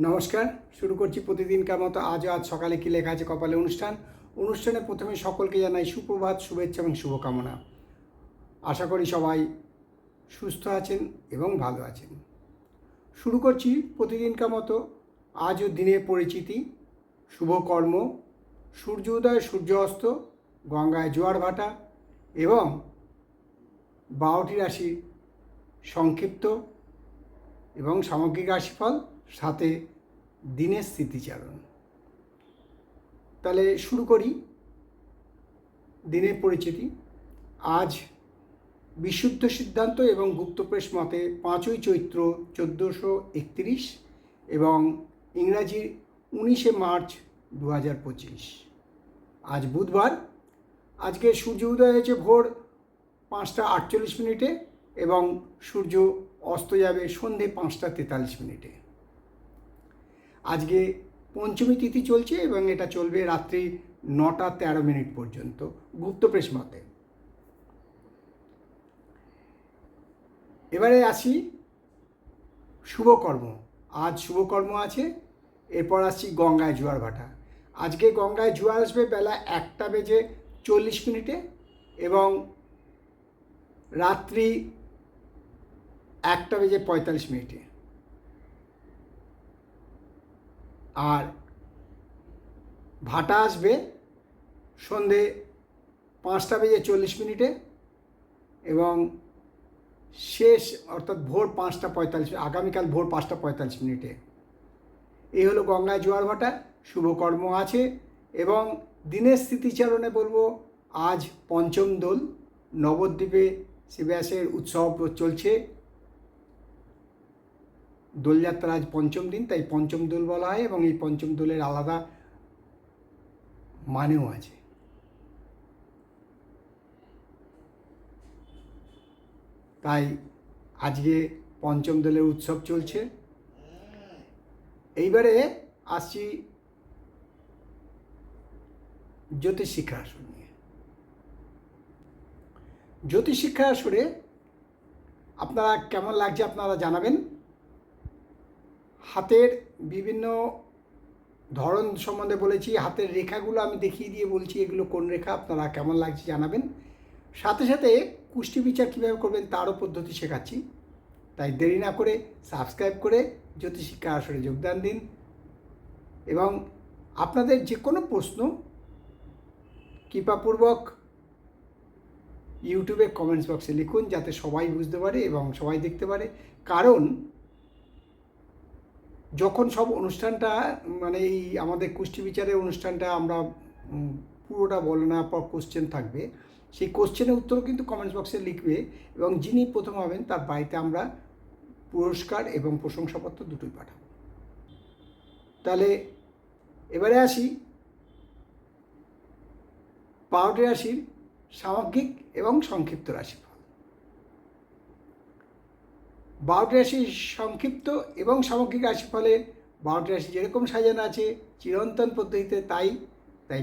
নমস্কার। শুরু করছি প্রতিদিনকার মতো আজ সকালে কী লেখা আছে কপালে অনুষ্ঠানে প্রথমে সকলকে জানাই সুপ্রভাত, শুভেচ্ছা এবং শুভকামনা। আশা করি সবাই সুস্থ আছেন এবং ভালো আছেন। শুরু করছি প্রতিদিনকার মতো আজও দিনের পরিচিতি, শুভকর্ম, সূর্য উদয় সূর্য অস্ত, গঙ্গায় জোয়ার ভাটা এবং 12টি রাশির সংক্ষিপ্ত এবং সামগ্রিক রাশিফল, সাথে দিনের স্মৃতিচারণ। তাহলে শুরু করি দিনের পরিচিতি। আজ বিশুদ্ধ সিদ্ধান্ত এবং গুপ্তপ্রেস মতে 5ই চৈত্র 1431 এবং ইংরাজির 19শে মার্চ 2025। আজ বুধবার। আজকে সূর্য উদয় হয়েছে ভোর 5টা 48 মিনিটে এবং সূর্য অস্ত যাবে সন্ধে 5টা 43 মিনিটে। আজকে পঞ্চমী তিথি চলছে এবং এটা চলবে রাত্রি 9টা 13 মিনিট পর্যন্ত গুপ্তপ্রেস মতে। এবারে আসি শুভকর্ম। আজ শুভকর্ম আছে। এরপর আসছি গঙ্গায় জোয়ার ভাটা। আজকে গঙ্গায় জোয়ার আসবে বেলা 1টা বেজে 40 মিনিটে এবং রাত্রি 1টা বেজে 45 মিনিটে। আর ভাটা আসবে সন্ধে 5টা বেজে 40 মিনিটে এবং শেষ অর্থাৎ ভোর 5টা 45, আগামীকাল ভোর 5টা 45 মিনিটে। এই হলো গঙ্গায় জোয়ার ভাটা। শুভকর্ম আছে এবং দিনের স্মৃতিচারণে বলবো আজ পঞ্চম দোল। নবদ্বীপে শিবরাসের উৎসব চলছে। দোলযাত্রা আজ পঞ্চম দিন, তাই পঞ্চম দোল বলা হয় এবং এই পঞ্চম দোলের আলাদা মানেও আছে। তাই আজকে পঞ্চম দোলের উৎসব চলছে। এইবারে আসছি জ্যোতিষ শিক্ষা আসর নিয়ে। জ্যোতিষ শিক্ষা আসরে আপনারা কেমন লাগছে আপনারা জানাবেন। হাতের বিভিন্ন ধরন সম্বন্ধে বলেছি, হাতের রেখাগুলো আমি দেখিয়ে দিয়ে বলছি এগুলো কোন রেখা, আপনারা কেমন লাগছে জানাবেন। সাথে সাথে কুষ্টি বিচার কীভাবে করবেন তারও পদ্ধতি শেখাচ্ছি। তাই দেরি না করে সাবস্ক্রাইব করে জ্যোতিষ শিক্ষা আসরে যোগদান দিন এবং আপনাদের যে কোনো প্রশ্ন কৃপাপূর্বক ইউটিউবে কমেন্টস বক্সে লিখুন, যাতে সবাই বুঝতে পারে এবং সবাই দেখতে পারে। কারণ যখন সব অনুষ্ঠানটা মানে এই আমাদের কুষ্টি বিচারের অনুষ্ঠানটা আমরা পুরোটা বলে নেওয়ার পর কোশ্চেন থাকবে, সেই কোশ্চেনের উত্তরও কিন্তু কমেন্টস বক্সে লিখবে এবং যিনি প্রথম হবেন তার বাড়িতে আমরা পুরস্কার এবং প্রশংসাপত্র দুটোই পাঠাবো। তাহলে এবারে আসি 12টি রাশির সামগ্রিক এবং সংক্ষিপ্ত রাশিফল। 12টি রাশির সংক্ষিপ্ত এবং সামগ্রিক রাশিফলে 12টি রাশি যেরকম সাজানো আছে চিরন্তন পদ্ধতিতে তাই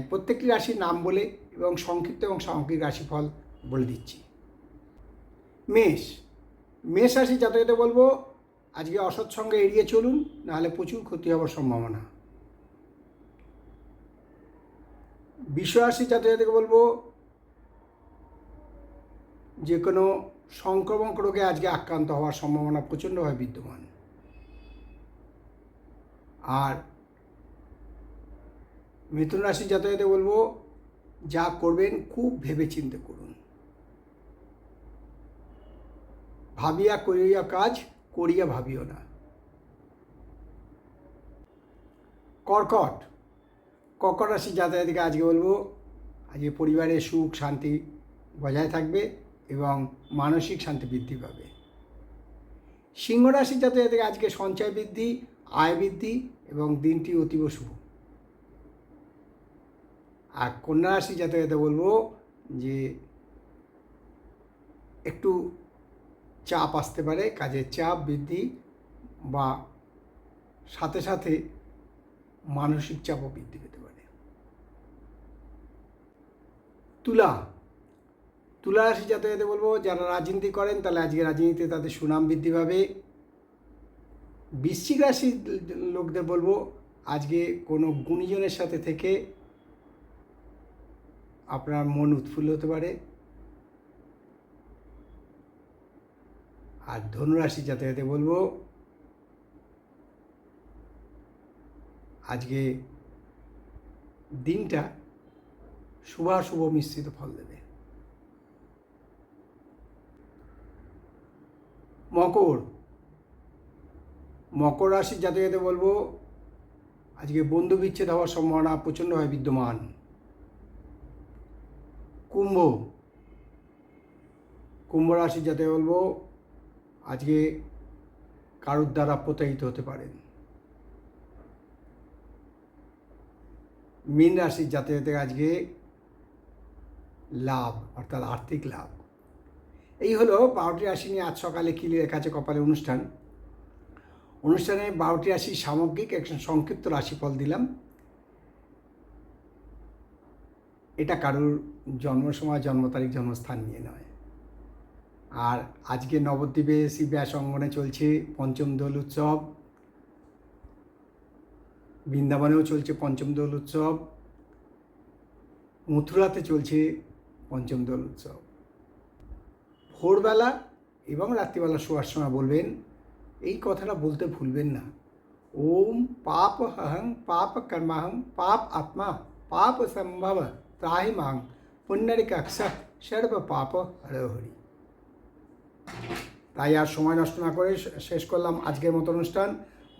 প্রত্যেকটি রাশির নাম বলে এবং সংক্ষিপ্ত এবং সামগ্রিক রাশিফল বলে দিচ্ছি। মেষ রাশি জাতকদের বলবো আজকে অসৎসঙ্গ এড়িয়ে চলুন, নাহলে প্রচুর ক্ষতি হওয়ার সম্ভাবনা। বৃষ রাশি জাতকদেরকে বলবো যে কোনো সংক্রামক রোগে আজকে আক্রান্ত হওয়ার সম্ভাবনা প্রচণ্ডভাবে বিদ্যমান। আর মিথুন রাশি জাতকদের বলবো যা করবেন খুব ভেবেচিন্তে করুন। ভাবিয়া করিয়া কাজ, করিয়া ভাবিও না। কর্কট রাশি জাতকদেরকে আজকে বলবো আজকে পরিবারের সুখ শান্তি বজায় থাকবে এবং মানসিক শান্তি বৃদ্ধি পাবে। সিংহ রাশি জাতকদেরকে আজকে সঞ্চয় বৃদ্ধি, আয় বৃদ্ধি এবং দিনটি অতীব শুভ। আর কন্যা রাশি জাতকদের বলবো যে একটু চাপ আসতে পারে, কাজের চাপ বৃদ্ধি বা সাথে সাথে মানসিক চাপও বৃদ্ধি পেতে পারে। তুলা রাশি জাতকদের বলবো যারা রাজনীতি করেন তাহলে আজকে রাজনীতিতে তাদের সুনাম বৃদ্ধি পাবে। বৃশ্চিক রাশির লোকদের বলবো আজকে কোনো গুণীজনের সাথে থেকে আপনার মন উৎফুল্ল হতে পারে। আর ধনুরাশির জাতকদের বলবো আজকে দিনটা শুভাশুভ মিশ্রিত ফল দেবে। মকর রাশির জাতকদের বলবো আজকে বন্ধু বিচ্ছেদ হওয়ার সম্ভাবনা প্রচণ্ডভাবে বিদ্যমান। কুম্ভ রাশির জাতক বলবো আজকে কারোর দ্বারা প্রতারিত হতে পারেন। মীন রাশির জাতকদের আজকে লাভ অর্থাৎ আর্থিক লাভ। এই হলো 12টি রাশি নিয়ে আজ সকালে কী লেখা আছে কপালে অনুষ্ঠানে 12টি রাশির সামগ্রিক একজন সংক্ষিপ্ত রাশিফল দিলাম। এটা কারোর জন্ম সময়, জন্ম তারিখ, জন্মস্থান নিয়ে নয়। আর আজকে নবদ্বীপে শ্রী ব্যাস অঙ্গনে চলছে পঞ্চম দোল উৎসব, বৃন্দাবনেও চলছে পঞ্চম দোল উৎসব, মথুরাতে চলছে পঞ্চম দোল উৎসব। ভোরবেলা এবং রাত্রিবেলা শোয়ার সময় বলবেন, এই কথাটা বলতে ভুলবেন না, ওম পাপ হহং পাপ কর্মাহং পাপ আত্মা পাপ সম্ভব ত্রাহি মাং পুণ্যরিকাক্ষ সর্ব পাপ হরি। তাই আর সময় নষ্ট না করে শেষ করলাম আজকের মতো অনুষ্ঠান।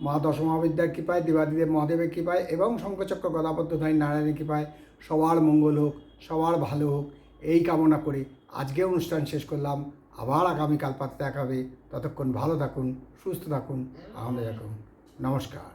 মা দশমহাবিদ্যার কৃপায়, দেবাদিদেব মহাদেবের কৃপায় এবং শঙ্খচক্র গদাপদ্মধারী নারায়ণের কৃপায় সবার মঙ্গল হোক, সবার ভালো হোক, এই কামনা করে আজকের অনুষ্ঠান শেষ করলাম। আবার আগামীকাল পাতে দেখা হবে। ততক্ষণ ভালো থাকুন, সুস্থ থাকুন, আনন্দে থাকুন। নমস্কার।